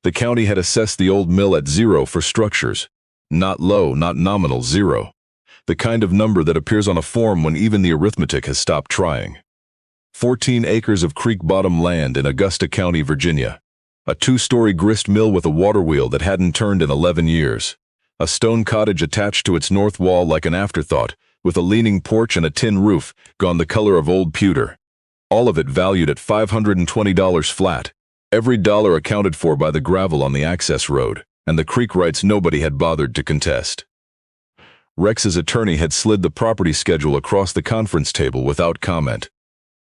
The county had assessed the old mill at 0 for structures. Not low, not nominal, 0. The kind of number that appears on a form when even the arithmetic has stopped trying. 14 acres of creek-bottom land in Augusta County, Virginia. A 2-story grist mill with a water wheel that hadn't turned in 11 years. A stone cottage attached to its north wall like an afterthought, with a leaning porch and a tin roof, gone the color of old pewter. All of it valued at $520 flat. Every dollar accounted for by the gravel on the access road, and the creek rights nobody had bothered to contest. Rex's attorney had slid the property schedule across the conference table without comment.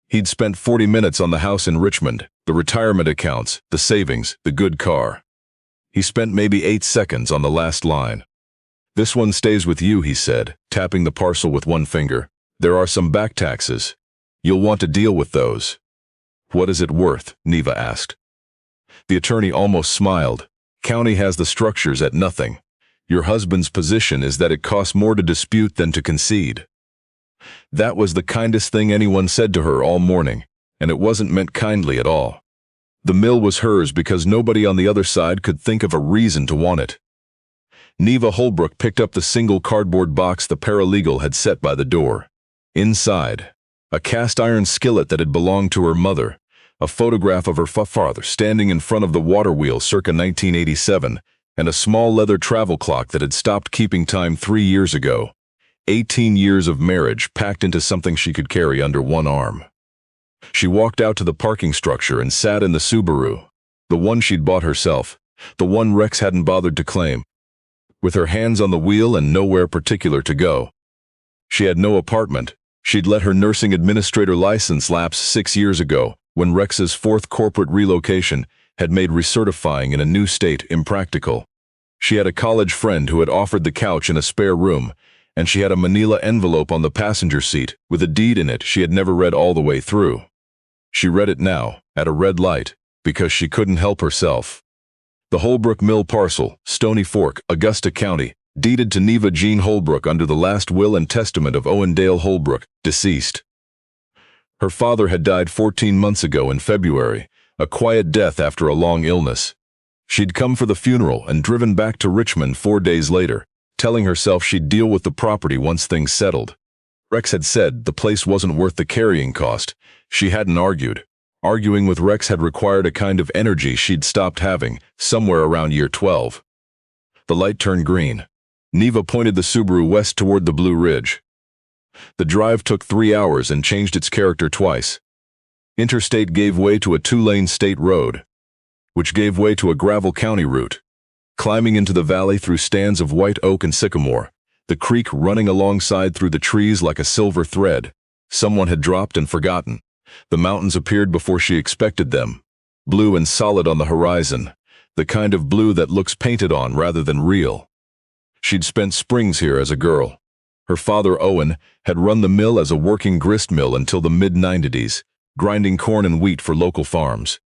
He'd spent 40 minutes on the house in Richmond, the retirement accounts, the savings, the good car. He spent maybe 8 seconds on the last line. "This one stays with you," he said, tapping the parcel with one finger. "There are some back taxes. You'll want to deal with those." "What is it worth?" Neva asked. The attorney almost smiled. "County has the structures at nothing. Your husband's position is that it costs more to dispute than to concede." That was the kindest thing anyone said to her all morning, and it wasn't meant kindly at all. The mill was hers because nobody on the other side could think of a reason to want it. Neva Holbrook picked up the single cardboard box the paralegal had set by the door. Inside, a cast-iron skillet that had belonged to her mother, a photograph of her father standing in front of the water wheel circa 1987, and a small leather travel clock that had stopped keeping time 3 years ago. 18 years of marriage packed into something she could carry under one arm. She walked out to the parking structure and sat in the Subaru, the one she'd bought herself, the one Rex hadn't bothered to claim, with her hands on the wheel and nowhere particular to go. She had no apartment. She'd let her nursing administrator license lapse 6 years ago, when Rex's 4th corporate relocation had made recertifying in a new state impractical. She had a college friend who had offered the couch in a spare room, and she had a manila envelope on the passenger seat with a deed in it she had never read all the way through. She read it now, at a red light, because she couldn't help herself. The Holbrook Mill parcel, Stony Fork, Augusta County, deeded to Neva Jean Holbrook under the last will and testament of Owen Dale Holbrook, deceased. Her father had died 14 months ago in February, a quiet death after a long illness. She'd come for the funeral and driven back to Richmond 4 days later, telling herself she'd deal with the property once things settled. Rex had said the place wasn't worth the carrying cost. She hadn't argued. Arguing with Rex had required a kind of energy she'd stopped having, somewhere around year 12. The light turned green. Neva pointed the Subaru west toward the Blue Ridge. The drive took 3 hours and changed its character twice. Interstate gave way to a 2-lane state road, which gave way to a gravel county route. Climbing into the valley through stands of white oak and sycamore, the creek running alongside through the trees like a silver thread. Someone had dropped and forgotten. The mountains appeared before she expected them, blue and solid on the horizon, the kind of blue that looks painted on rather than real. She'd spent springs here as a girl. Her father, Owen, had run the mill as a working grist mill until the mid-90s, grinding corn and wheat for local farms.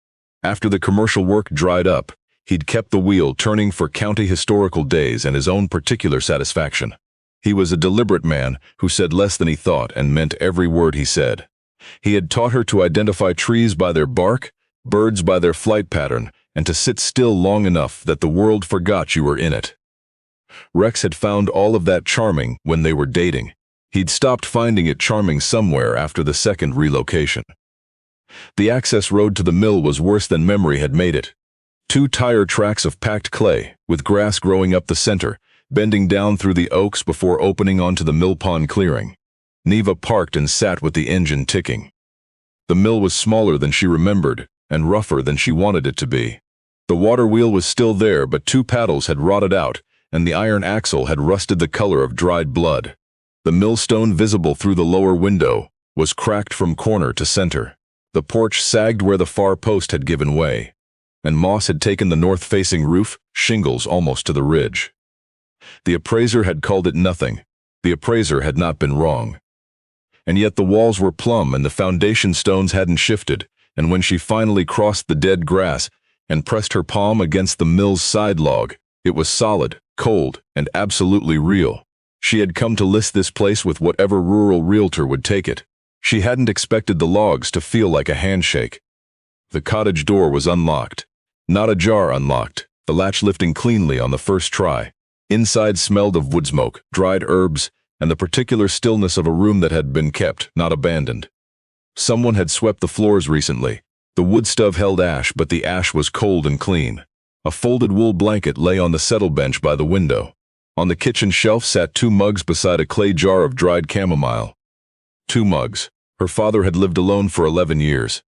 After the commercial work dried up, he'd kept the wheel turning for county historical days and his own particular satisfaction. He was a deliberate man who said less than he thought and meant every word he said. He had taught her to identify trees by their bark, birds by their flight pattern, and to sit still long enough that the world forgot you were in it. Rex had found all of that charming when they were dating. He'd stopped finding it charming somewhere after the second relocation. The access road to the mill was worse than memory had made it. 2 tire tracks of packed clay, with grass growing up the center, bending down through the oaks before opening onto the mill pond clearing. Neva parked and sat with the engine ticking. The mill was smaller than she remembered, and rougher than she wanted it to be. The water wheel was still there, but 2 paddles had rotted out, and the iron axle had rusted the color of dried blood. The millstone visible through the lower window was cracked from corner to center. The porch sagged where the far post had given way, and moss had taken the north-facing roof, shingles almost to the ridge. The appraiser had called it nothing. The appraiser had not been wrong. And yet the walls were plumb and the foundation stones hadn't shifted, and when she finally crossed the dead grass and pressed her palm against the mill's side log, it was solid, cold, and absolutely real. She had come to list this place with whatever rural realtor would take it. She hadn't expected the logs to feel like a handshake. The cottage door was unlocked. Not a jar unlocked, the latch lifting cleanly on the first try. Inside smelled of wood smoke, dried herbs, and the particular stillness of a room that had been kept, not abandoned. Someone had swept the floors recently. The wood stove held ash, but the ash was cold and clean. A folded wool blanket lay on the settle bench by the window. On the kitchen shelf sat 2 mugs beside a clay jar of dried chamomile. 2 mugs. Her father had lived alone for 11 years.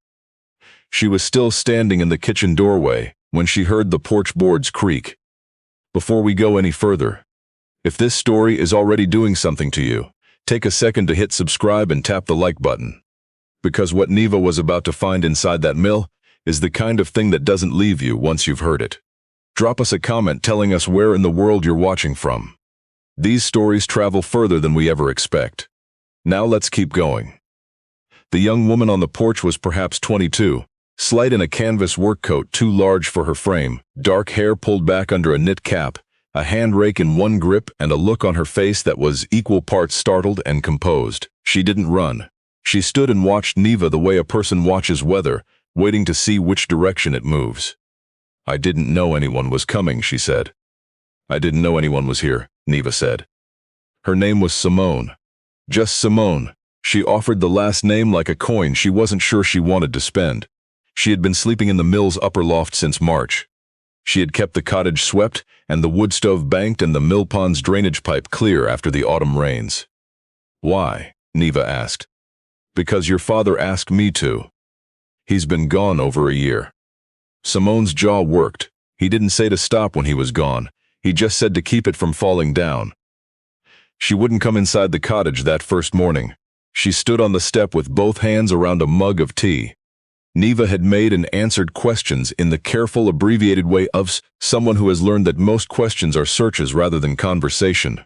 She was still standing in the kitchen doorway when she heard the porch boards creak. Before we go any further, if this story is already doing something to you, take a second to hit subscribe and tap the like button. Because what Neva was about to find inside that mill is the kind of thing that doesn't leave you once you've heard it. Drop us a comment telling us where in the world you're watching from. These stories travel further than we ever expect. Now let's keep going. The young woman on the porch was perhaps 22, slight in a canvas work coat too large for her frame, dark hair pulled back under a knit cap, a hand rake in one grip, and a look on her face that was equal parts startled and composed. She didn't run. She stood and watched Neva the way a person watches weather, waiting to see which direction it moves. "I didn't know anyone was coming," she said. "I didn't know anyone was here," Neva said. Her name was Simone. Just Simone. She offered the last name like a coin she wasn't sure she wanted to spend. She had been sleeping in the mill's upper loft since March. She had kept the cottage swept and the wood stove banked and the mill pond's drainage pipe clear after the autumn rains. "Why?" Neva asked. "Because your father asked me to. He's been gone over a year." Simone's jaw worked. He didn't say to stop when he was gone. He just said to keep it from falling down. She wouldn't come inside the cottage that first morning. She stood on the step with both hands around a mug of tea. Neva had made and answered questions in the careful, abbreviated way of someone who has learned that most questions are searches rather than conversation.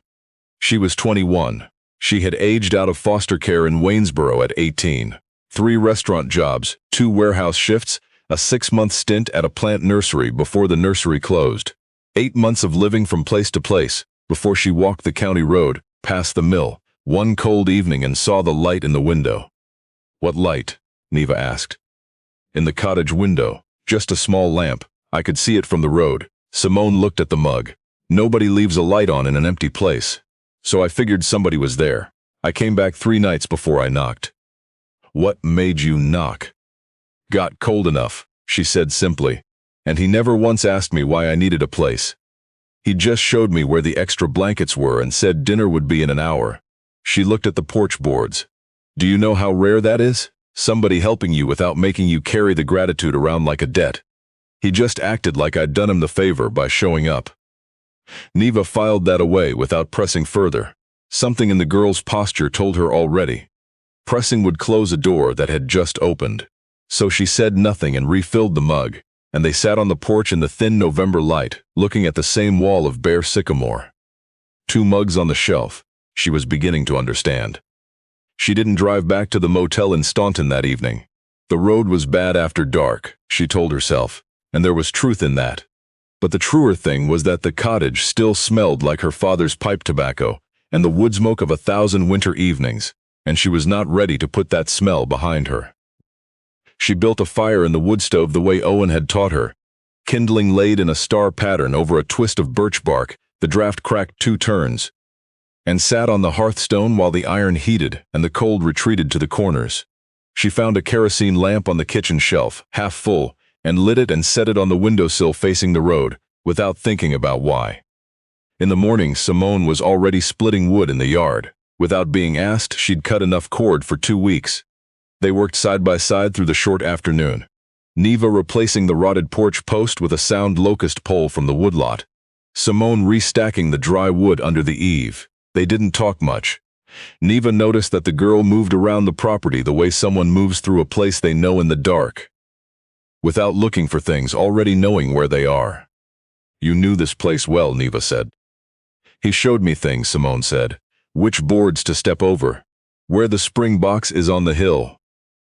She was 21. She had aged out of foster care in Waynesboro at 18. 3 restaurant jobs, 2 warehouse shifts, a 6-month stint at a plant nursery before the nursery closed. 8 months of living from place to place before she walked the county road, past the mill, one cold evening and saw the light in the window. "What light?" Neva asked. "In the cottage window, just a small lamp. I could see it from the road." Simone looked at the mug. "Nobody leaves a light on in an empty place. So I figured somebody was there. I came back 3 nights before I knocked." "What made you knock?" "Got cold enough," she said simply. "And he never once asked me why I needed a place. He just showed me where the extra blankets were and said dinner would be in an hour." She looked at the porch boards. "Do you know how rare that is? Somebody helping you without making you carry the gratitude around like a debt. He just acted like I'd done him the favor by showing up." Neva filed that away without pressing further. Something in the girl's posture told her already. Pressing would close a door that had just opened. So she said nothing and refilled the mug, and they sat on the porch in the thin November light, looking at the same wall of bare sycamore. 2 mugs on the shelf. She was beginning to understand. She didn't drive back to the motel in Staunton that evening. The road was bad after dark, she told herself, and there was truth in that. But the truer thing was that the cottage still smelled like her father's pipe tobacco and the wood smoke of 1,000 winter evenings, and she was not ready to put that smell behind her. She built a fire in the wood stove the way Owen had taught her. Kindling laid in a star pattern over a twist of birch bark, the draft cracked 2 turns, and sat on the hearthstone while the iron heated and the cold retreated to the corners. She found a kerosene lamp on the kitchen shelf, half full, and lit it and set it on the windowsill facing the road, without thinking about why. In the morning, Simone was already splitting wood in the yard. Without being asked, she'd cut enough cord for 2 weeks. They worked side by side through the short afternoon, Neva replacing the rotted porch post with a sound locust pole from the woodlot, Simone restacking the dry wood under the eave. They didn't talk much. Neva noticed that the girl moved around the property the way someone moves through a place they know in the dark, without looking for things, already knowing where they are. "You knew this place well," Neva said. "He showed me things," Simone said. "Which boards to step over, where the spring box is on the hill,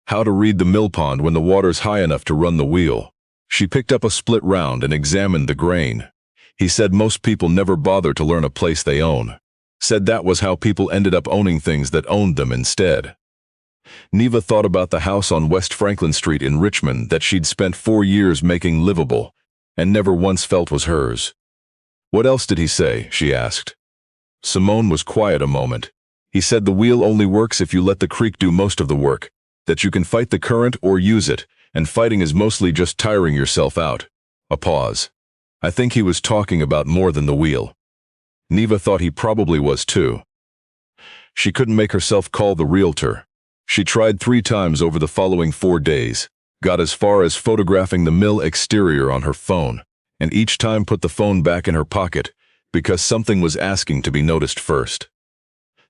how to read the mill pond when the water's high enough to run the wheel." She picked up a split round and examined the grain. He said most people never bother to learn a place they own. Said that was how people ended up owning things that owned them instead. Neva thought about the house on West Franklin Street in Richmond that she'd spent 4 years making livable, and never once felt was hers. "What else did he say?" she asked. Simone was quiet a moment. "He said the wheel only works if you let the creek do most of the work, that you can fight the current or use it, and fighting is mostly just tiring yourself out." A pause. I think he was talking about more than the wheel. Neva thought he probably was too. She couldn't make herself call the realtor. She tried 3 times over the following 4 days, got as far as photographing the mill exterior on her phone, and each time put the phone back in her pocket, because something was asking to be noticed first.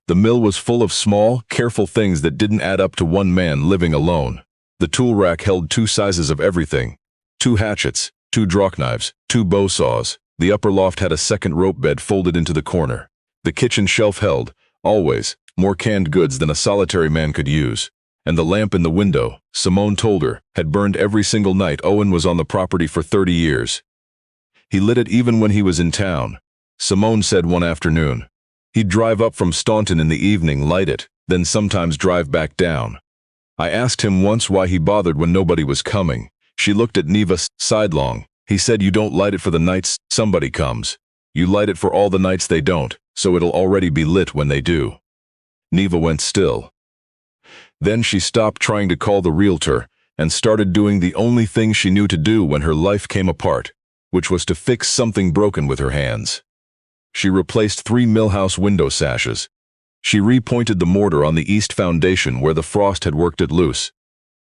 The mill was full of small, careful things that didn't add up to one man living alone. The tool rack held 2 sizes of everything: 2 hatchets, 2 draw knives, 2 bow saws. The upper loft had a second rope bed folded into the corner. The kitchen shelf held, always, more canned goods than a solitary man could use. And the lamp in the window, Simone told her, had burned every single night Owen was on the property for 30 years. He lit it even when he was in town. Simone said one afternoon. He'd drive up from Staunton in the evening, light it, then sometimes drive back down. I asked him once why he bothered when nobody was coming. She looked at Neva sidelong. He said, "You don't light it for the nights somebody comes. You light it for all the nights they don't, so it'll already be lit when they do." Neva went still. Then she stopped trying to call the realtor and started doing the only thing she knew to do when her life came apart, which was to fix something broken with her hands. She replaced 3 millhouse window sashes. She repointed the mortar on the east foundation where the frost had worked it loose.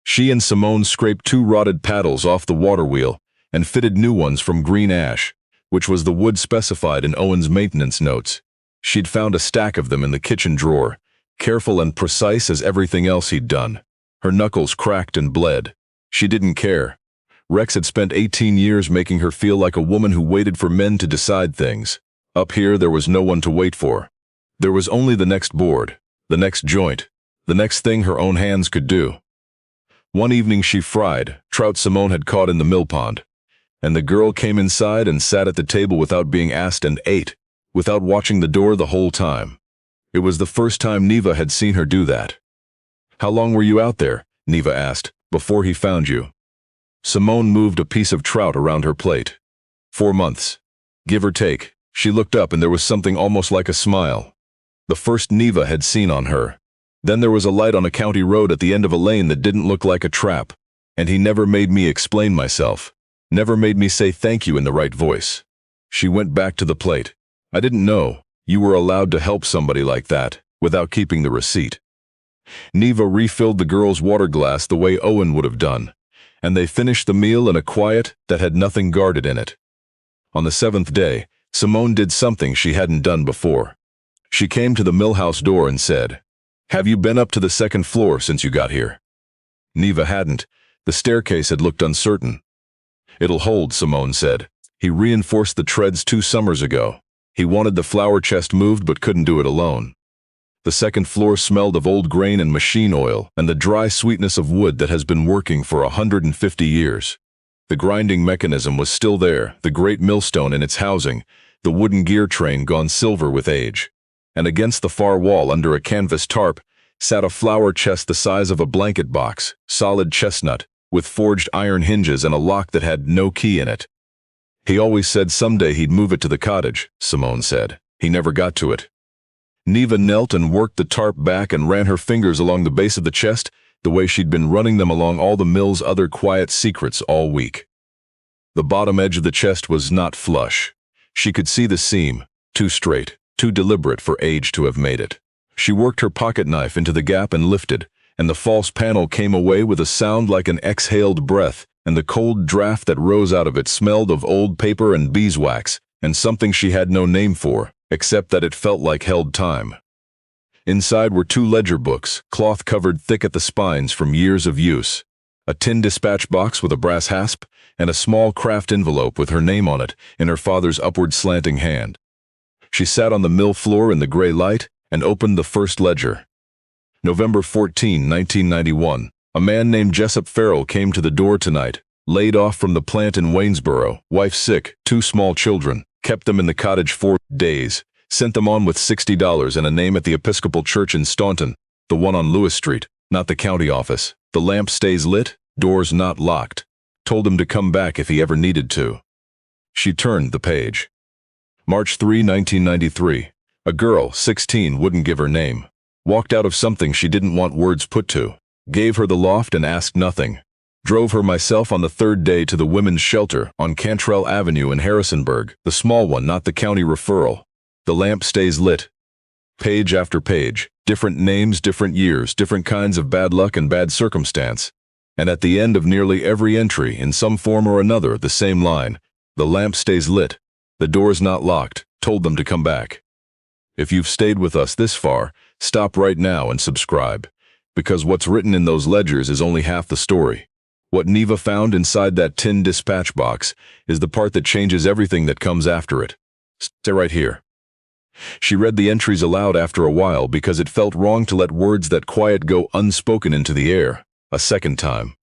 She and Simone scraped 2 rotted paddles off the water wheel and fitted new ones from green ash, which was the wood specified in Owen's maintenance notes. She'd found a stack of them in the kitchen drawer, careful and precise as everything else he'd done. Her knuckles cracked and bled. She didn't care. Rex had spent 18 years making her feel like a woman who waited for men to decide things. Up here there was no one to wait for. There was only the next board, the next joint, the next thing her own hands could do. One evening she fried trout Simone had caught in the mill pond, and the girl came inside and sat at the table without being asked and ate, without watching the door the whole time. It was the first time Neva had seen her do that. "How long were you out there?" Neva asked, "before he found you?" Simone moved a piece of trout around her plate. 4 months. Give or take. She looked up and there was something almost like a smile. The first Neva had seen on her. Then there was a light on a county road at the end of a lane that didn't look like a trap. And he never made me explain myself. Never made me say thank you in the right voice. She went back to the plate. "I didn't know you were allowed to help somebody like that without keeping the receipt." Neva refilled the girl's water glass the way Owen would have done, and they finished the meal in a quiet that had nothing guarded in it. On the 7th day, Simone did something she hadn't done before. She came to the millhouse door and said, "Have you been up to the 2nd floor since you got here?" Neva hadn't. The staircase had looked uncertain. "It'll hold," Simone said. "He reinforced the treads 2 summers ago. He wanted the flower chest moved but couldn't do it alone." The 2nd floor smelled of old grain and machine oil and the dry sweetness of wood that has been working for 150 years. The grinding mechanism was still there, the great millstone in its housing, the wooden gear train gone silver with age. And against the far wall under a canvas tarp sat a flower chest the size of a blanket box, solid chestnut, with forged iron hinges and a lock that had no key in it. "He always said someday he'd move it to the cottage," Simone said. "He never got to it." Neva knelt and worked the tarp back and ran her fingers along the base of the chest the way she'd been running them along all the mill's other quiet secrets all week. The bottom edge of the chest was not flush. She could see the seam, too straight, too deliberate for age to have made it. She worked her pocket knife into the gap and lifted, and the false panel came away with a sound like an exhaled breath, and the cold draft that rose out of it smelled of old paper and beeswax, and something she had no name for, except that it felt like held time. Inside were 2 ledger books, cloth-covered thick at the spines from years of use, a tin dispatch box with a brass hasp, and a small craft envelope with her name on it in her father's upward slanting hand. She sat on the mill floor in the gray light and opened the first ledger. November 14, 1991. A man named Jessup Farrell came to the door tonight, laid off from the plant in Waynesboro, wife sick, 2 small children, kept them in the cottage 4 days, sent them on with $60 and a name at the Episcopal Church in Staunton, the one on Lewis Street, not the county office. The lamp stays lit, doors not locked. Told him to come back if he ever needed to. She turned the page. March 3, 1993. A girl, 16, wouldn't give her name. Walked out of something she didn't want words put to. Gave her the loft and asked nothing. Drove her myself on the third day to the women's shelter on Cantrell Avenue in Harrisonburg, the small one, not the county referral. The lamp stays lit. Page after page, different names, different years, different kinds of bad luck and bad circumstance. And at the end of nearly every entry, in some form or another, the same line: the lamp stays lit. The door's not locked. Told them to come back. If you've stayed with us this far, stop right now and subscribe. Because what's written in those ledgers is only half the story. What Neva found inside that tin dispatch box is the part that changes everything that comes after it. Stay right here. She read the entries aloud after a while because it felt wrong to let words that quiet go unspoken into the air. A second time.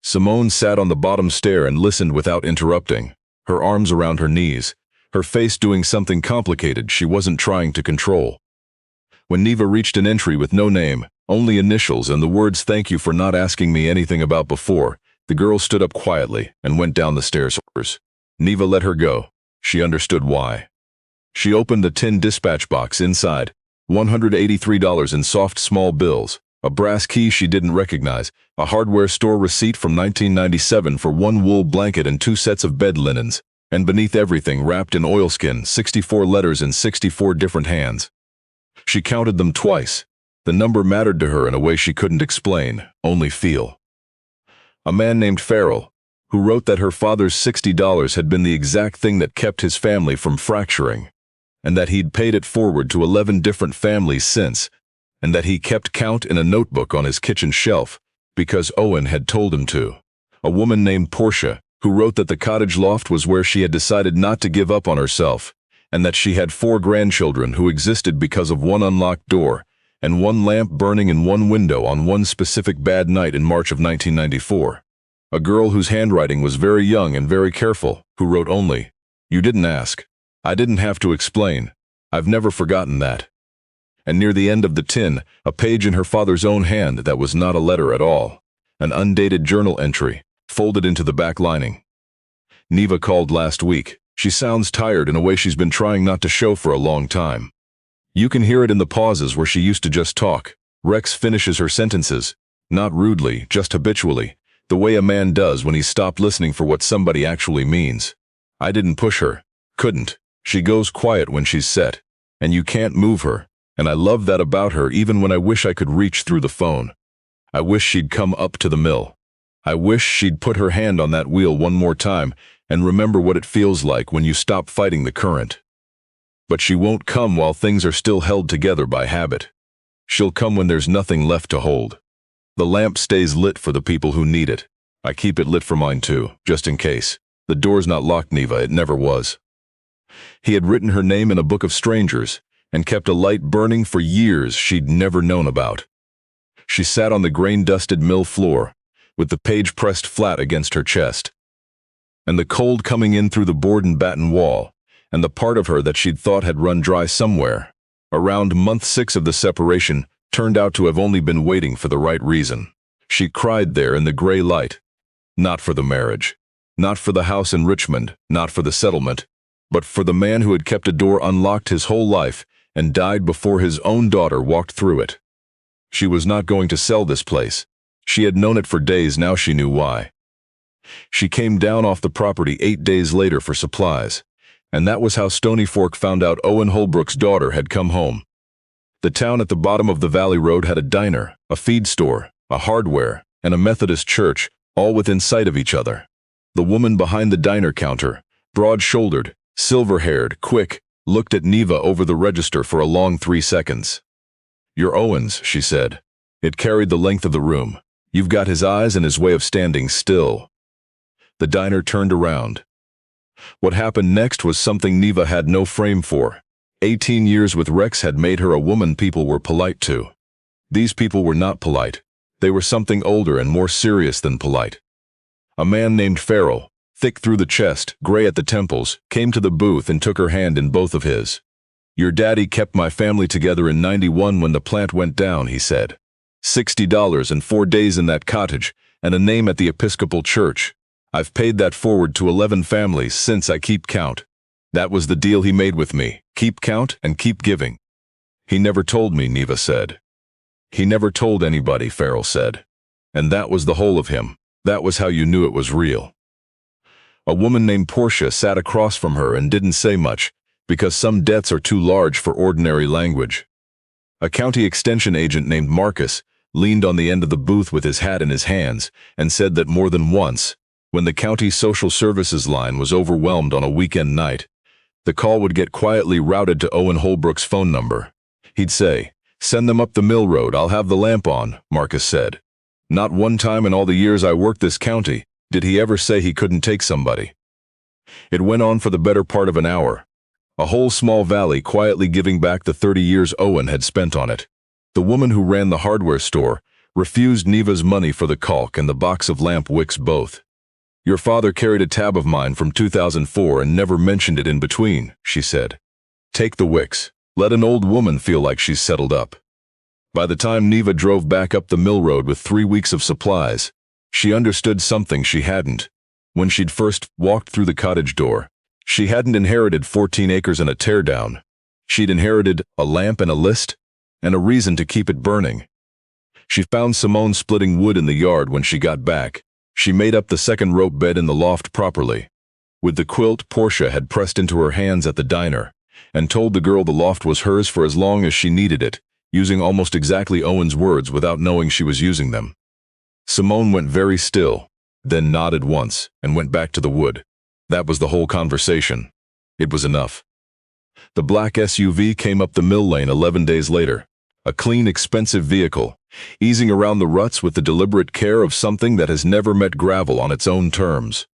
Simone sat on the bottom stair and listened without interrupting, her arms around her knees, her face doing something complicated she wasn't trying to control. When Neva reached an entry with no name, only initials and the words "thank you for not asking me anything about before," the girl stood up quietly and went down the stairs. Neva let her go. She understood why. She opened the tin dispatch box. Inside, $183 in soft small bills, a brass key she didn't recognize, a hardware store receipt from 1997 for one wool blanket and 2 sets of bed linens, and beneath everything, wrapped in oilskin, 64 letters in 64 different hands. She counted them twice. The number mattered to her in a way she couldn't explain, only feel. A man named Farrell, who wrote that her father's $60 had been the exact thing that kept his family from fracturing, and that he'd paid it forward to 11 different families since, and that he kept count in a notebook on his kitchen shelf because Owen had told him to. A woman named Portia, who wrote that the cottage loft was where she had decided not to give up on herself, and that she had 4 grandchildren who existed because of one unlocked door and one lamp burning in one window on one specific bad night in March of 1994. A girl whose handwriting was very young and very careful, who wrote only, "You didn't ask. I didn't have to explain. I've never forgotten that." And near the end of the tin, a page in her father's own hand that was not a letter at all, an undated journal entry, folded into the back lining. Neva called last week. She sounds tired in a way she's been trying not to show for a long time. You can hear it in the pauses where she used to just talk. Rex finishes her sentences, not rudely, just habitually, the way a man does when he's stopped listening for what somebody actually means. I didn't push her. Couldn't. She goes quiet when she's set, and you can't move her, and I love that about her even when I wish I could reach through the phone. I wish she'd come up to the mill. I wish she'd put her hand on that wheel one more time and remember what it feels like when you stop fighting the current. But she won't come while things are still held together by habit. She'll come when there's nothing left to hold. The lamp stays lit for the people who need it. I keep it lit for mine too, just in case. The door's not locked, Neva, it never was. He had written her name in a book of strangers and kept a light burning for years she'd never known about. She sat on the grain-dusted mill floor, with the page pressed flat against her chest, and the cold coming in through the board and batten wall, and the part of her that she'd thought had run dry somewhere, around month 6 of the separation, turned out to have only been waiting for the right reason. She cried there in the gray light. Not for the marriage, not for the house in Richmond, not for the settlement, but for the man who had kept a door unlocked his whole life and died before his own daughter walked through it. She was not going to sell this place. She had known it for days, now she knew why. She came down off the property 8 days later for supplies, and that was how Stony Fork found out Owen Holbrook's daughter had come home. The town at the bottom of the valley road had a diner, a feed store, a hardware, and a Methodist church, all within sight of each other. The woman behind the diner counter, broad-shouldered, silver-haired, quick, looked at Neva over the register for a long 3 seconds. "You're Owen's," she said. It carried the length of the room. "You've got his eyes and his way of standing still." The diner turned around. What happened next was something Neva had no frame for. 18 years with Rex had made her a woman people were polite to. These people were not polite. They were something older and more serious than polite. A man named Farrell, thick through the chest, gray at the temples, came to the booth and took her hand in both of his. "Your daddy kept my family together in '91 when the plant went down," he said. $60 and 4 days in that cottage, and a name at the Episcopal Church. I've paid that forward to 11 families since I keep count. That was the deal he made with me. Keep count and keep giving. He never told me, Neva said. He never told anybody, Farrell said. And that was the whole of him. That was how you knew it was real. A woman named Portia sat across from her and didn't say much, because some debts are too large for ordinary language. A county extension agent named Marcus leaned on the end of the booth with his hat in his hands and said that more than once, when the county social services line was overwhelmed on a weekend night, the call would get quietly routed to Owen Holbrook's phone number. He'd say, "Send them up the mill road, I'll have the lamp on," Marcus said. Not one time in all the years I worked this county did he ever say he couldn't take somebody. It went on for the better part of an hour, a whole small valley quietly giving back the 30 years Owen had spent on it. The woman who ran the hardware store refused Neva's money for the caulk and the box of lamp wicks both. "Your father carried a tab of mine from 2004 and never mentioned it in between," she said. "Take the wicks. Let an old woman feel like she's settled up." By the time Neva drove back up the mill road with 3 weeks of supplies, she understood something she hadn't. When she'd first walked through the cottage door, she hadn't inherited 14 acres and a teardown. She'd inherited a lamp and a list, and a reason to keep it burning. She found Simone splitting wood in the yard when she got back. She made up the second rope bed in the loft properly. With the quilt Portia had pressed into her hands at the diner, and told the girl the loft was hers for as long as she needed it, using almost exactly Owen's words without knowing she was using them. Simone went very still, then nodded once and went back to the wood. That was the whole conversation. It was enough. The black SUV came up the mill lane 11 days later, a clean, expensive vehicle, easing around the ruts with the deliberate care of something that has never met gravel on its own terms.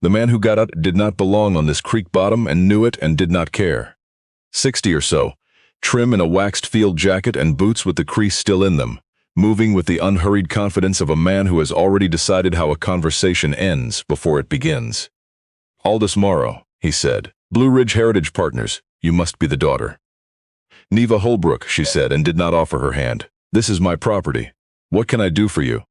The man who got out did not belong on this creek bottom and knew it and did not care. 60 or so, trim in a waxed field jacket and boots with the crease still in them, moving with the unhurried confidence of a man who has already decided how a conversation ends before it begins. "Aldous Morrow," he said. "Blue Ridge Heritage Partners, you must be the daughter." "Neva Holbrook," she said, and did not offer her hand. "This is my property. What can I do for you?"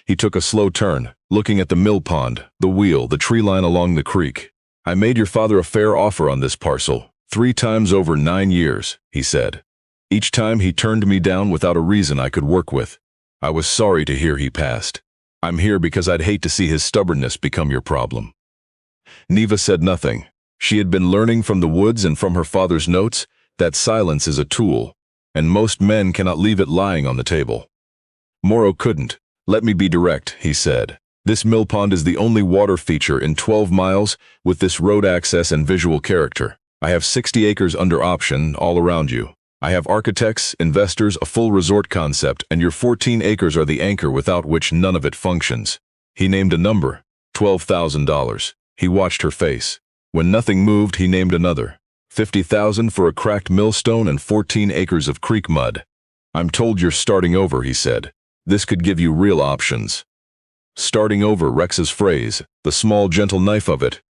He took a slow turn, looking at the mill pond, the wheel, the tree line along the creek. "I made your father a fair offer on this parcel, 3 times over 9 years, he said. Each time he turned me down without a reason I could work with. I was sorry to hear he passed. I'm here because I'd hate to see his stubbornness become your problem." Neva said nothing. She had been learning from the woods and from her father's notes that silence is a tool, and most men cannot leave it lying on the table. Morrow couldn't. "Let me be direct," he said. "This mill pond is the only water feature in 12 miles with this road access and visual character. I have 60 acres under option all around you. I have architects, investors, a full resort concept, and your 14 acres are the anchor without which none of it functions." He named a number, $12,000. He watched her face. When nothing moved, he named another, $50,000 for a cracked millstone and 14 acres of creek mud. "I'm told you're starting over," he said. "This could give you real options." Starting over, Rex's phrase, the small gentle knife of it,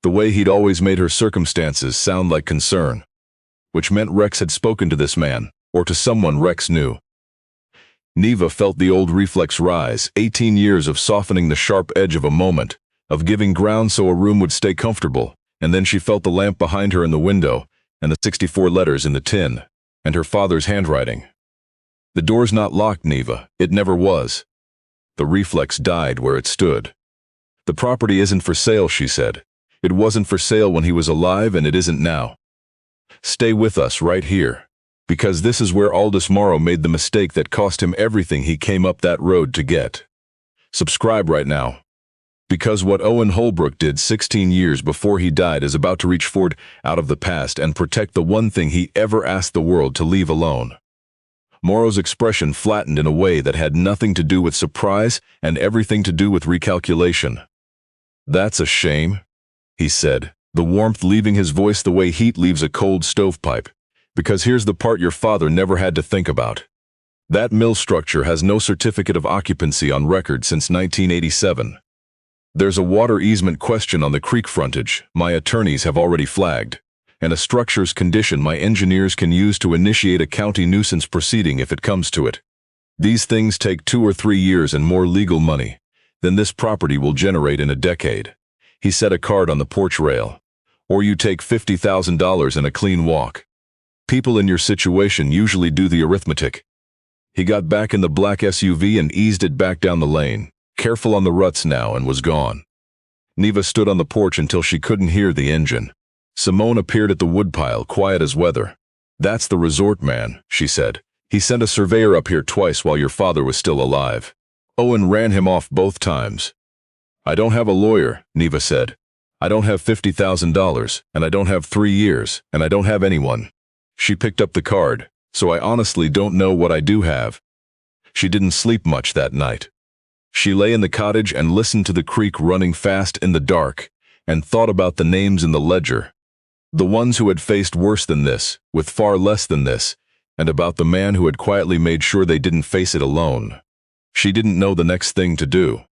the way he'd always made her circumstances sound like concern, which meant Rex had spoken to this man, or to someone Rex knew. Neva felt the old reflex rise, 18 years of softening the sharp edge of a moment, of giving ground so a room would stay comfortable, and then she felt the lamp behind her in the window, and the 64 letters in the tin, and her father's handwriting. "The door's not locked, Neva. It never was." The reflex died where it stood. "The property isn't for sale," she said. "It wasn't for sale when he was alive, and it isn't now. Stay with us right here, because this is where Aldous Morrow made the mistake that cost him everything he came up that road to get. Subscribe right now. Because what Owen Holbrook did 16 years before he died is about to reach forward out of the past and protect the one thing he ever asked the world to leave alone." Morrow's expression flattened in a way that had nothing to do with surprise and everything to do with recalculation. "That's a shame," he said, the warmth leaving his voice the way heat leaves a cold stovepipe. "Because here's the part your father never had to think about. That mill structure has no certificate of occupancy on record since 1987. There's a water easement question on the creek frontage my attorneys have already flagged, and a structure's condition my engineers can use to initiate a county nuisance proceeding if it comes to it. These things take 2 or 3 years and more legal money. than this property will generate in a decade. He set a card on the porch rail. Or you take $50,000 and a clean walk. People in your situation usually do the arithmetic. He got back in the black SUV and eased it back down the lane, careful on the ruts now, and was gone. Neva stood on the porch until she couldn't hear the engine. Simone appeared at the woodpile, quiet as weather. "That's the resort man," she said. "He sent a surveyor up here twice while your father was still alive. Owen ran him off both times." "I don't have a lawyer," Neva said. "I don't have $50,000, and I don't have 3 years, and I don't have anyone." She picked up the card. "So I honestly don't know what I do have." She didn't sleep much that night. She lay in the cottage and listened to the creek running fast in the dark, and thought about the names in the ledger. The ones who had faced worse than this, with far less than this, and about the man who had quietly made sure they didn't face it alone. She didn't know the next thing to do,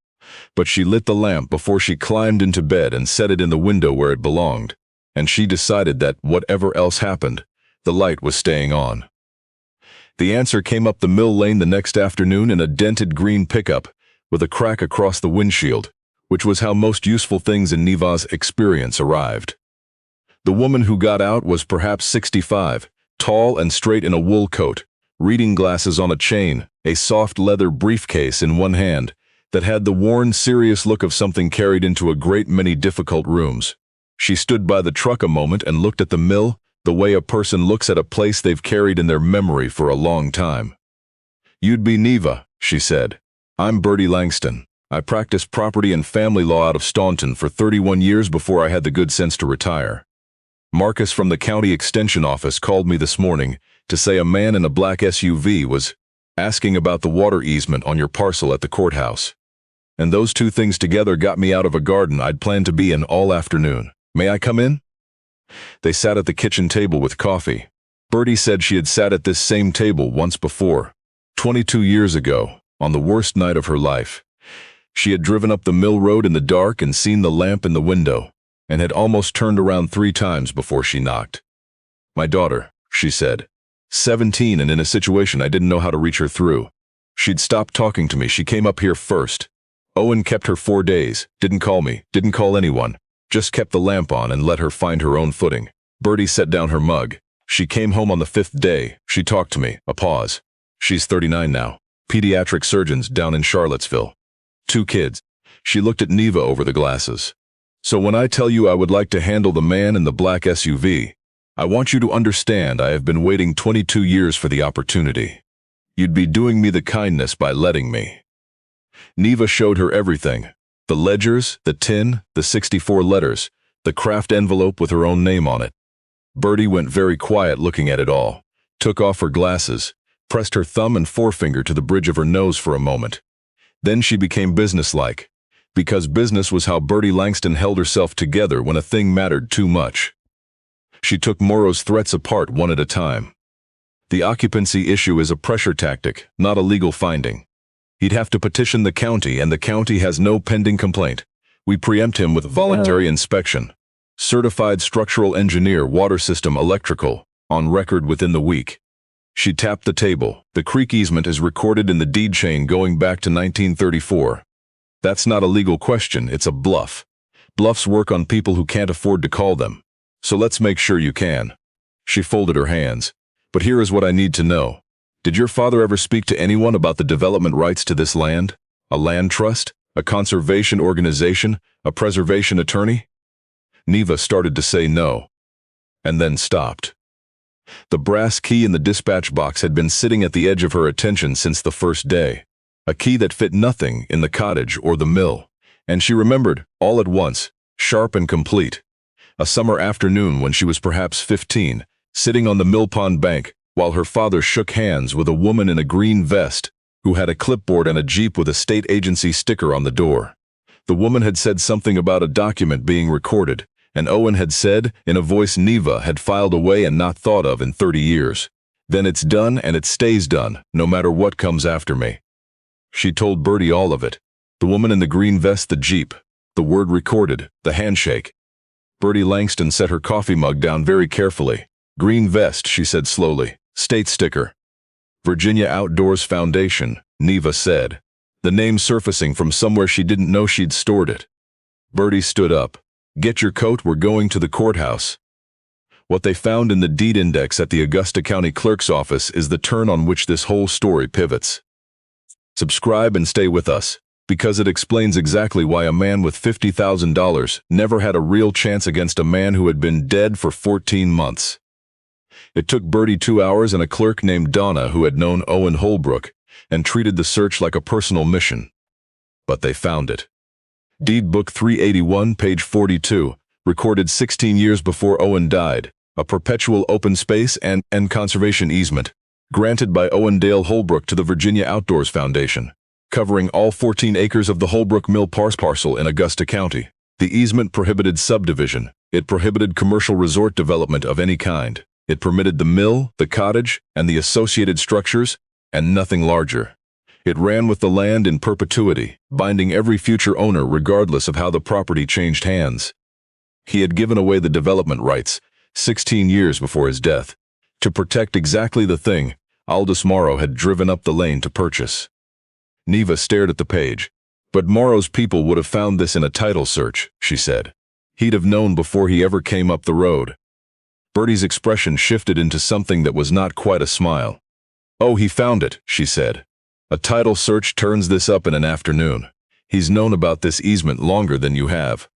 but she lit the lamp before she climbed into bed and set it in the window where it belonged, and she decided that, whatever else happened, the light was staying on. The answer came up the mill lane the next afternoon in a dented green pickup, with a crack across the windshield, which was how most useful things in Neva's experience arrived. The woman who got out was perhaps 65, tall and straight in a wool coat, reading glasses on a chain, a soft leather briefcase in one hand, that had the worn, serious look of something carried into a great many difficult rooms. She stood by the truck a moment and looked at the mill, the way a person looks at a place they've carried in their memory for a long time. "You'd be Neva," she said. "I'm Bertie Langston. I practiced property and family law out of Staunton for 31 years before I had the good sense to retire. Marcus from the county extension office called me this morning to say a man in a black SUV was asking about the water easement on your parcel at the courthouse. And those two things together got me out of a garden I'd planned to be in all afternoon. May I come in?" They sat at the kitchen table with coffee. Bertie said she had sat at this same table once before, 22 years ago, on the worst night of her life. She had driven up the mill road in the dark and seen the lamp in the window, and had almost turned around 3 times before she knocked. "My daughter," she said. 17 and in a situation I didn't know how to reach her through. She'd stopped talking to me. She came up here first. Owen kept her 4 days, didn't call me, didn't call anyone, just kept the lamp on and let her find her own footing. Bertie set down her mug. She came home on the 5th day. She talked to me. A pause. She's 39 now. Pediatric surgeons down in Charlottesville. 2 kids. She looked at Neva over the glasses. "So when I tell you I would like to handle the man in the black SUV, I want you to understand I have been waiting 22 years for the opportunity. You'd be doing me the kindness by letting me." Neva showed her everything. The ledgers, the tin, the 64 letters, the craft envelope with her own name on it. Bertie went very quiet looking at it all, took off her glasses, pressed her thumb and forefinger to the bridge of her nose for a moment. Then she became businesslike, because business was how Bertie Langston held herself together when a thing mattered too much. She took Morrow's threats apart one at a time. "The occupancy issue is a pressure tactic, not a legal finding. He'd have to petition the county, and the county has no pending complaint. We preempt him with voluntary inspection. Certified structural engineer, water system, electrical, on record within the week." She tapped the table. "The creek easement is recorded in the deed chain going back to 1934. That's not a legal question, it's a bluff. Bluffs work on people who can't afford to call them. So let's make sure you can." She folded her hands. "But here is what I need to know. Did your father ever speak to anyone about the development rights to this land? A land trust? A conservation organization? A preservation attorney?" Neva started to say no, and then stopped. The brass key in the dispatch box had been sitting at the edge of her attention since the first day. A key that fit nothing in the cottage or the mill, and she remembered, all at once, sharp and complete, a summer afternoon when she was perhaps 15, sitting on the mill pond bank while her father shook hands with a woman in a green vest who had a clipboard and a Jeep with a state agency sticker on the door. The woman had said something about a document being recorded, and Owen had said, in a voice Neva had filed away and not thought of in 30 years, "Then it's done and it stays done, no matter what comes after me." She told Bertie all of it. The woman in the green vest, the Jeep, the word recorded, the handshake. Bertie Langston set her coffee mug down very carefully. "Green vest," she said slowly. "State sticker." "Virginia Outdoors Foundation," Neva said. the name surfacing from somewhere she didn't know she'd stored it. Bertie stood up. "Get your coat, we're going to the courthouse." What they found in the deed index at the Augusta County Clerk's office is the turn on which this whole story pivots. Subscribe and stay with us, because it explains exactly why a man with $50,000 never had a real chance against a man who had been dead for 14 months. It took Bertie 2 hours and a clerk named Donna who had known Owen Holbrook and treated the search like a personal mission. But they found it. Deed Book 381, page 42, recorded 16 years before Owen died, a perpetual open space and conservation easement, granted by Owen Dale Holbrook to the Virginia Outdoors Foundation, covering all 14 acres of the Holbrook Mill parcel in Augusta County. The easement prohibited subdivision. It prohibited commercial resort development of any kind. It permitted the mill, the cottage, and the associated structures, and nothing larger. It ran with the land in perpetuity, binding every future owner regardless of how the property changed hands. He had given away the development rights 16 years before his death. To protect exactly the thing Aldous Morrow had driven up the lane to purchase. Neva stared at the page. "But Morrow's people would have found this in a title search," she said. "He'd have known before he ever came up the road." Bertie's expression shifted into something that was not quite a smile. "Oh, he found it," she said. "A title search turns this up in an afternoon. He's known about this easement longer than you have."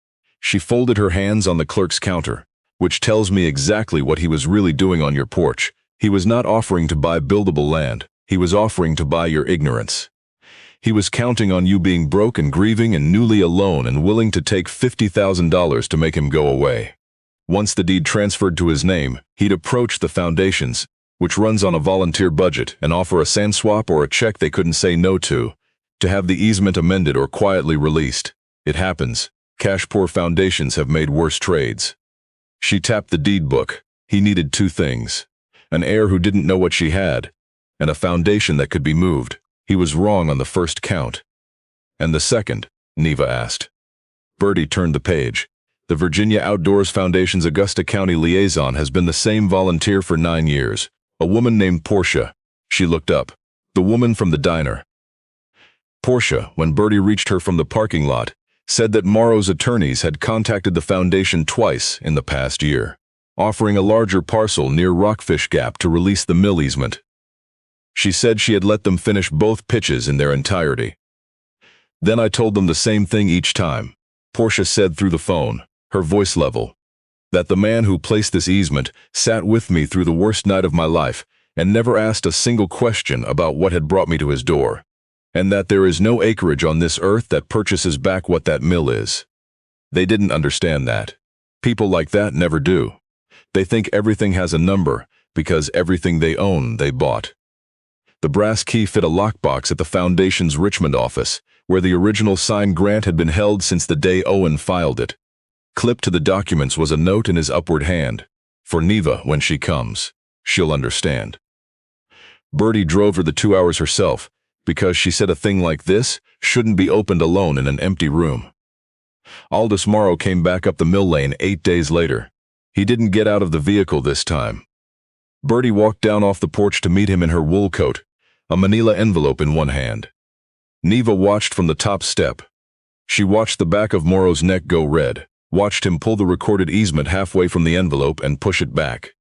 She folded her hands on the clerk's counter, "which tells me exactly what he was really doing on your porch. He was not offering to buy buildable land. He was offering to buy your ignorance. He was counting on you being broke and grieving and newly alone and willing to take $50,000 to make him go away. Once the deed transferred to his name, he'd approach the foundations, which runs on a volunteer budget, and offer a sand swap or a check they couldn't say no to have the easement amended or quietly released. It happens. Cash-poor foundations have made worse trades." She tapped the deed book. He needed two things: an heir who didn't know what she had, and a foundation that could be moved. He was wrong on the first count. "And the second?" Neva asked. Bertie turned the page. "The Virginia Outdoors Foundation's Augusta County liaison has been the same volunteer for 9 years. A woman named Portia." She looked up. "The woman from the diner." Portia, when Bertie reached her from the parking lot, said that Morrow's attorneys had contacted the foundation twice in the past year, offering a larger parcel near Rockfish Gap to release the mill easement. She said she had let them finish both pitches in their entirety. "Then I told them the same thing each time," Portia said through the phone, her voice level. "That the man who placed this easement sat with me through the worst night of my life and never asked a single question about what had brought me to his door. And that there is no acreage on this earth that purchases back what that mill is." They didn't understand that. People like that never do. They think everything has a number because everything they own they bought. The brass key fit a lockbox at the foundation's Richmond office, where the original signed grant had been held since the day Owen filed it. Clipped to the documents was a note in his upward hand. "For Neva, when she comes. She'll understand." Bertie drove her the 2 hours herself, because she said a thing like this shouldn't be opened alone in an empty room. Aldous Morrow came back up the mill lane 8 days later. He didn't get out of the vehicle this time. Bertie walked down off the porch to meet him in her wool coat, a manila envelope in one hand. Neva watched from the top step. She watched the back of Morrow's neck go red, watched him pull the recorded easement halfway from the envelope and push it back.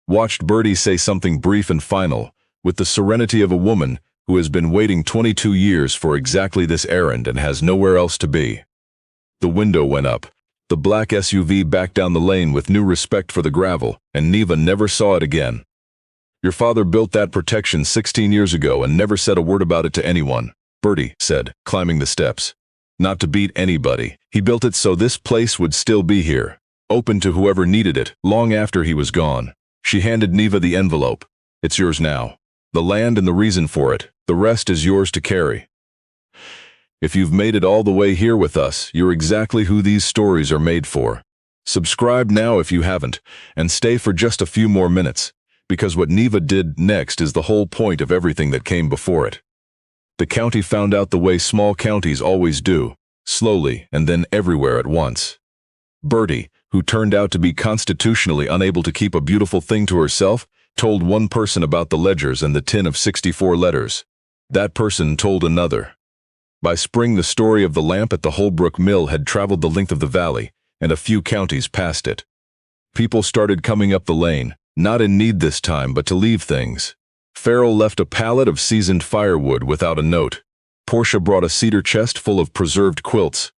Watched Bertie say something brief and final, with the serenity of a woman who has been waiting 22 years for exactly this errand and has nowhere else to be. The window went up. The black SUV backed down the lane with new respect for the gravel, and Neva never saw it again. "Your father built that protection 16 years ago and never said a word about it to anyone," Bertie said, climbing the steps. "Not to beat anybody. He built it so this place would still be here, open to whoever needed it, long after he was gone." She handed Neva the envelope. "It's yours now. The land and the reason for it. The rest is yours to carry. If you've made it all the way here with us, you're exactly who these stories are made for. Subscribe now if you haven't, and stay for just a few more minutes, because what Neva did next is the whole point of everything that came before it. The county found out the way small counties always do, slowly and then everywhere at once. Bertie, who turned out to be constitutionally unable to keep a beautiful thing to herself, told one person about the ledgers and the tin of 64 letters. That person told another. By spring, the story of the lamp at the Holbrook mill had traveled the length of the valley, and a few counties past it. People started coming up the lane, not in need this time, but to leave things. Farrell left a pallet of seasoned firewood without a note. Portia brought a cedar chest full of preserved quilts.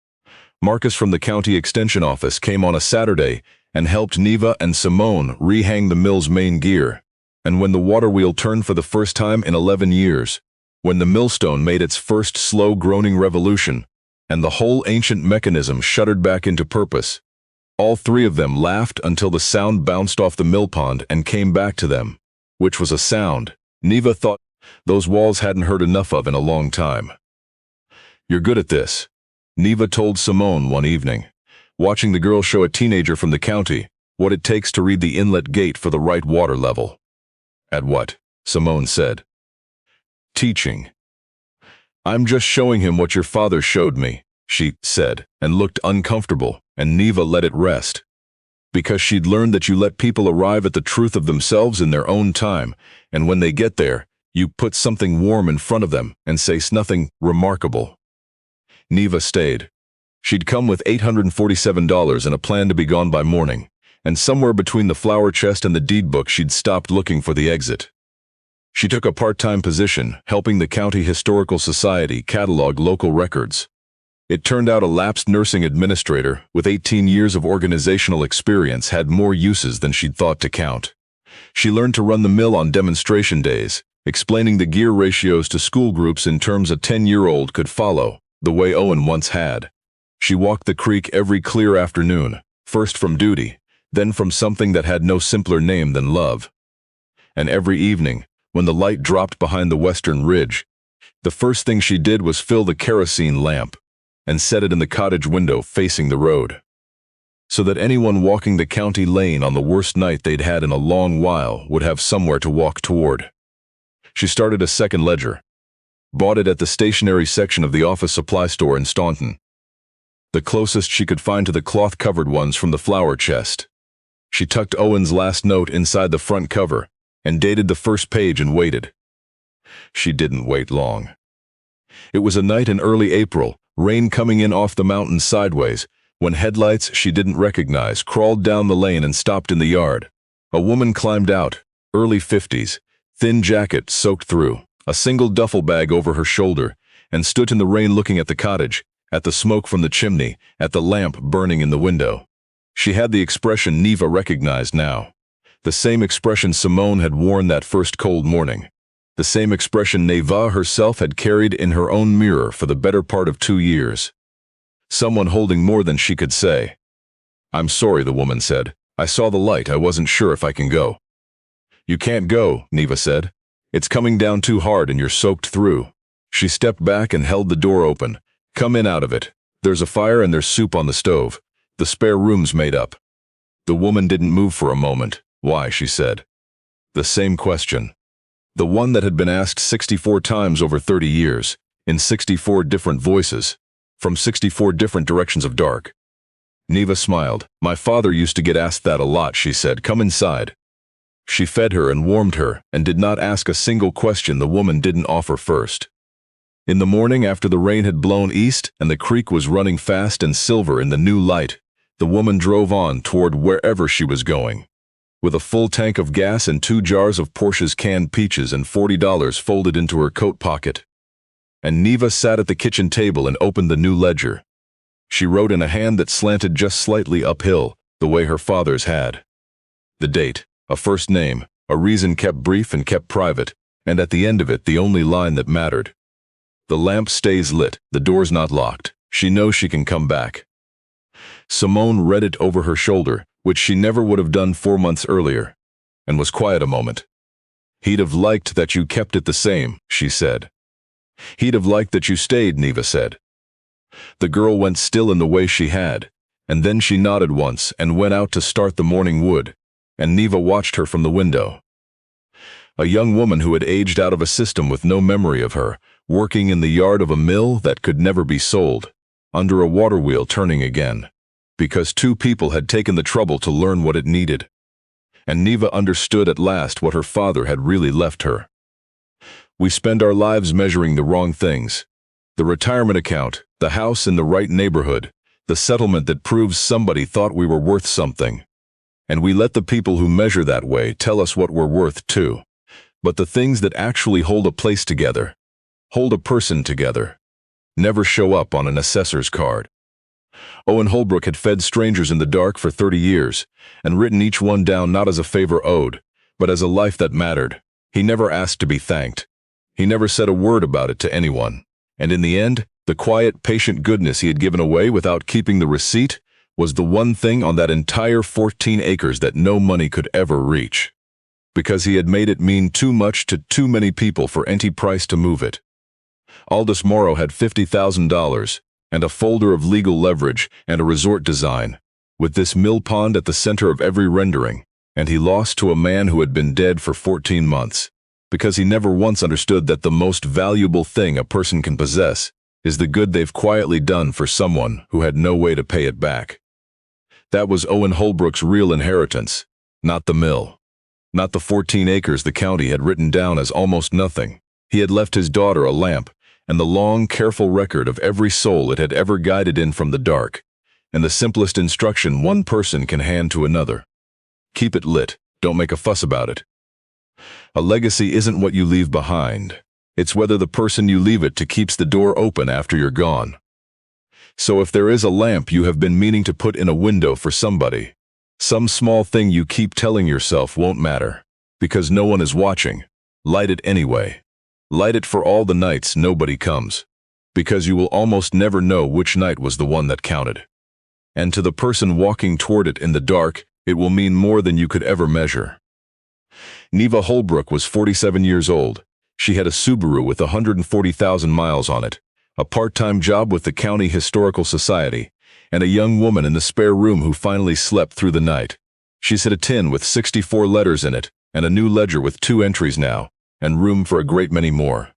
Marcus from the county extension office came on a Saturday and helped Neva and Simone rehang the mill's main gear. And when the water wheel turned for the first time in 11 years, when the millstone made its first slow groaning revolution, and the whole ancient mechanism shuddered back into purpose, all three of them laughed until the sound bounced off the mill pond and came back to them, which was a sound Neva thought those walls hadn't heard enough of in a long time. "You're good at this," Neva told Simone one evening, watching the girl show a teenager from the county what it takes to read the inlet gate for the right water level. "At what?" Simone said. "Teaching." "I'm just showing him what your father showed me," she said, and looked uncomfortable, and Neva let it rest. Because she'd learned that you let people arrive at the truth of themselves in their own time, and when they get there, you put something warm in front of them and say nothing remarkable. Neva stayed. She'd come with $847 and a plan to be gone by morning, and somewhere between the flower chest and the deed book she'd stopped looking for the exit. She took a part-time position, helping the County Historical Society catalog local records. It turned out a lapsed nursing administrator with 18 years of organizational experience had more uses than she'd thought to count. She learned to run the mill on demonstration days, explaining the gear ratios to school groups in terms a 10-year-old could follow, the way Owen once had. She walked the creek every clear afternoon, first from duty, then from something that had no simpler name than love. And every evening, when the light dropped behind the western ridge, the first thing she did was fill the kerosene lamp and set it in the cottage window facing the road, so that anyone walking the county lane on the worst night they'd had in a long while would have somewhere to walk toward. She started a second ledger, bought it at the stationery section of the office supply store in Staunton, the closest she could find to the cloth-covered ones from the flower chest. She tucked Owen's last note inside the front cover and dated the first page and waited. She didn't wait long. It was a night in early April, rain coming in off the mountain sideways, when headlights she didn't recognize crawled down the lane and stopped in the yard. A woman climbed out, early 50s, thin jacket soaked through, a single duffel bag over her shoulder, and stood in the rain looking at the cottage, at the smoke from the chimney, at the lamp burning in the window. She had the expression Neva recognized now. The same expression Simone had worn that first cold morning. The same expression Neva herself had carried in her own mirror for the better part of 2 years. Someone holding more than she could say. "I'm sorry," the woman said. "I saw the light. I wasn't sure if I can go." "You can't go," Neva said. "It's coming down too hard and you're soaked through." She stepped back and held the door open. "Come in out of it. There's a fire and there's soup on the stove. The spare room's made up." The woman didn't move for a moment. "Why?" she said. The same question. The one that had been asked 64 times over 30 years, in 64 different voices, from 64 different directions of dark. Neva smiled. "My father used to get asked that a lot," she said. "Come inside." She fed her and warmed her, and did not ask a single question the woman didn't offer first. In the morning, after the rain had blown east and the creek was running fast and silver in the new light, the woman drove on toward wherever she was going, with a full tank of gas and 2 jars of Portia's canned peaches and $40 folded into her coat pocket. And Neva sat at the kitchen table and opened the new ledger. She wrote in a hand that slanted just slightly uphill, the way her father's had. The date, a first name, a reason kept brief and kept private, and at the end of it the only line that mattered. "The lamp stays lit, the door's not locked. She knows she can come back." Simone read it over her shoulder, which she never would have done 4 months earlier, and was quiet a moment. "He'd have liked that you kept it the same," she said. "He'd have liked that you stayed," Neva said. The girl went still in the way she had, and then she nodded once and went out to start the morning wood, and Neva watched her from the window. A young woman who had aged out of a system with no memory of her, working in the yard of a mill that could never be sold, under a water wheel turning again, because 2 people had taken the trouble to learn what it needed. And Neva understood at last what her father had really left her. "We spend our lives measuring the wrong things. The retirement account, the house in the right neighborhood, the settlement that proves somebody thought we were worth something. And we let the people who measure that way tell us what we're worth too. But the things that actually hold a place together, hold a person together, never show up on an assessor's card. Owen Holbrook had fed strangers in the dark for 30 years, and written each one down not as a favor owed, but as a life that mattered. He never asked to be thanked. He never said a word about it to anyone. And in the end, the quiet, patient goodness he had given away without keeping the receipt was the one thing on that entire 14 acres that no money could ever reach. Because he had made it mean too much to too many people for any price to move it. Aldous Morrow had $50,000, and a folder of legal leverage and a resort design, with this mill pond at the center of every rendering, and he lost to a man who had been dead for 14 months, because he never once understood that the most valuable thing a person can possess is the good they've quietly done for someone who had no way to pay it back. That was Owen Holbrook's real inheritance, not the mill. Not the 14 acres the county had written down as almost nothing. He had left his daughter a lamp, and the long, careful record of every soul it had ever guided in from the dark, and the simplest instruction one person can hand to another. Keep it lit, don't make a fuss about it. A legacy isn't what you leave behind. It's whether the person you leave it to keeps the door open after you're gone. So if there is a lamp you have been meaning to put in a window for somebody, some small thing you keep telling yourself won't matter, because no one is watching, light it anyway. Light it for all the nights nobody comes, because you will almost never know which night was the one that counted. And to the person walking toward it in the dark, it will mean more than you could ever measure. Neva Holbrook was 47 years old. She had a Subaru with 140,000 miles on it, a part-time job with the County Historical Society, and a young woman in the spare room who finally slept through the night. She's had a tin with 64 letters in it, and a new ledger with 2 entries now, and room for a great many more.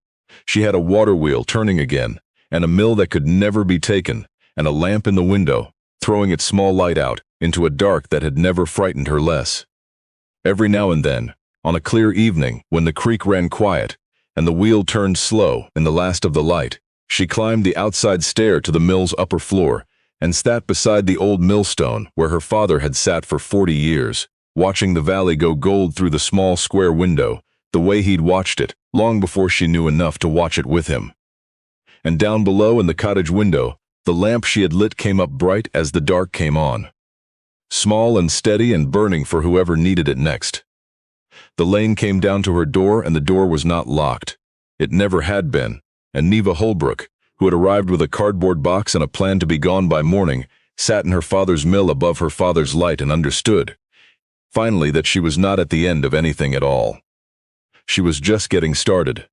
She had a water wheel turning again, and a mill that could never be taken, and a lamp in the window, throwing its small light out into a dark that had never frightened her less. Every now and then, on a clear evening when the creek ran quiet, and the wheel turned slow in the last of the light, she climbed the outside stair to the mill's upper floor, and sat beside the old millstone where her father had sat for 40 years, watching the valley go gold through the small square window, the way he'd watched it, long before she knew enough to watch it with him. And down below in the cottage window, the lamp she had lit came up bright as the dark came on. Small and steady and burning for whoever needed it next. The lane came down to her door, and the door was not locked. It never had been, and Neva Holbrook, who had arrived with a cardboard box and a plan to be gone by morning, sat in her father's mill above her father's light and understood, finally, that she was not at the end of anything at all. She was just getting started.